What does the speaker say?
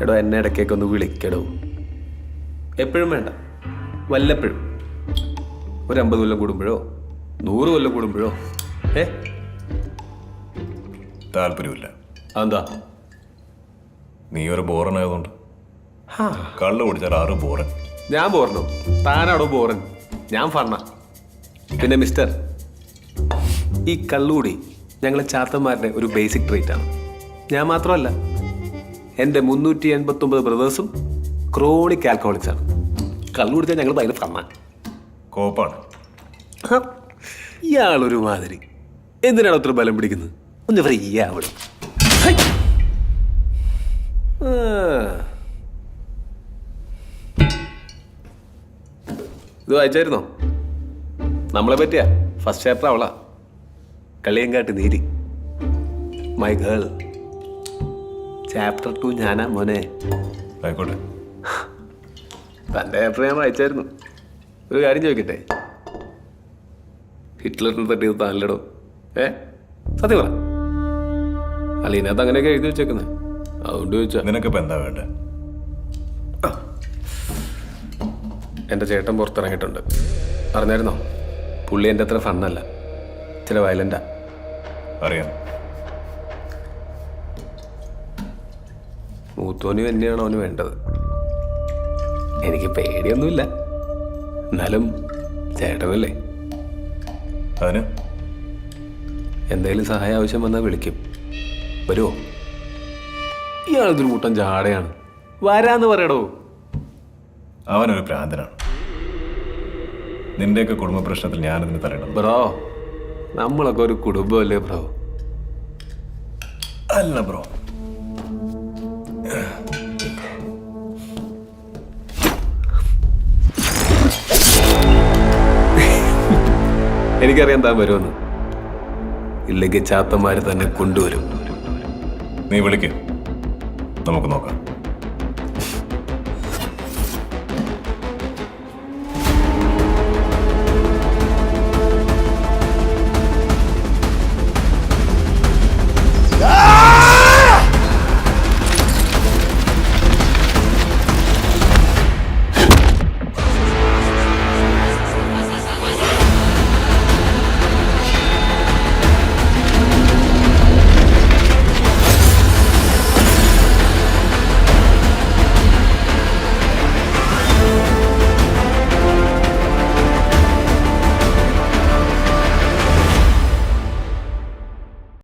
എടോ എന്നെ ഇടയ്ക്കൊക്കെ ഒന്ന് വിളിക്കടോ. എപ്പോഴും വേണ്ട, വല്ലപ്പോഴും. ഒരു 50 കൊല്ലം കൂടുമ്പോഴോ 100 കൊല്ലം കൂടുമ്പോഴോ. താല്പര്യമില്ല. അതെന്താ? നീ ഒരു ബോറനായതുകൊണ്ട്. കള്ളു കുടിച്ചാൽ 6 ബോറൻ. ഞാൻ ബോറനോ? താനാടോ ബോറൻ? ഞാൻ ഫണ്ണ. പിന്നെ മിസ്റ്റർ, ഈ കള്ളുകൂടി ഞങ്ങളെ ചാത്തന്മാരുടെ ഒരു ബേസിക് ട്രീറ്റ് ആണ്. ഞാൻ മാത്രമല്ല, എൻ്റെ 389 ബ്രദേഴ്സും ക്രോണിക് ആൽക്കഹോളിക്സ് ആണ്. കള്ളു കുടിച്ചാൽ ഞങ്ങൾ ഭയങ്കര ഫണ്ണ. കോപ്പാണ്. ഇയാളൊരു മാതിരി. എന്തിനാണ് അത്ര ബലം പിടിക്കുന്നത്? ഒന്ന് ഫ്രീ ആവണം. ഇത് വായിച്ചായിരുന്നോ? നമ്മളെ പറ്റിയാ ഫസ്റ്റ് ചാപ്റ്റർ അവളാ. കളിയങ്കാട്ട് നീതി, മൈ ഗേൾ. ചാപ്റ്റർ 2 ഞാനാ മോനെ. ആയിക്കോട്ടെ. തൻ്റെ ചാപ്റ്റർ ഞാൻ വായിച്ചായിരുന്നു. ഒരു കാര്യം ചോദിക്കട്ടെ, ഹിറ്റ്ലറിനെ തട്ടിയത് താനല്ലടോ? സത്യം പറ. അല്ല, ഇതിനകത്ത് അങ്ങനെയൊക്കെ എഴുതി വെച്ചേക്കുന്നത്, അതുകൊണ്ട് ചോദിച്ചാ. നിനക്കിപ്പോ എന്താ വേണ്ടേ? എൻ്റെ ചേട്ടൻ പുറത്തിറങ്ങിയിട്ടുണ്ട്, അറിഞ്ഞായിരുന്നോ? പുള്ളി എൻ്റെ അത്ര ഫണ്ണല്ല, ചില വയലൻ്റാ. അറിയാം. മൂത്തോനും തന്നെയാണ് അവന് വേണ്ടത്. എനിക്ക് പേടിയൊന്നുമില്ല, എന്നാലും ചേട്ടനല്ലേ. അതിന് എന്തെങ്കിലും സഹായം ആവശ്യം വന്നാൽ വിളിക്കും. വരുമോ? ഇയാളിതൊരു കൂട്ടം ജാടയാണ്. വരാന്ന് പറയടോ. അവനൊരു ഭ്രാന്തനാണ്. നിന്റെയൊക്കെ കുടുംബ പ്രശ്നത്തിൽ ഞാനതിന് തരണം. ബ്രോ, നമ്മളൊക്കെ ഒരു കുടുംബമല്ലേ ബ്രോ? അല്ല ബ്രോ. എനിക്കറിയാം താൻ വരുമെന്ന്. ഇല്ലെങ്കിൽ ചാത്തന്മാര് തന്നെ കൊണ്ടുവരും. നീ വിളിക്ക്, നമുക്ക് നോക്കാം.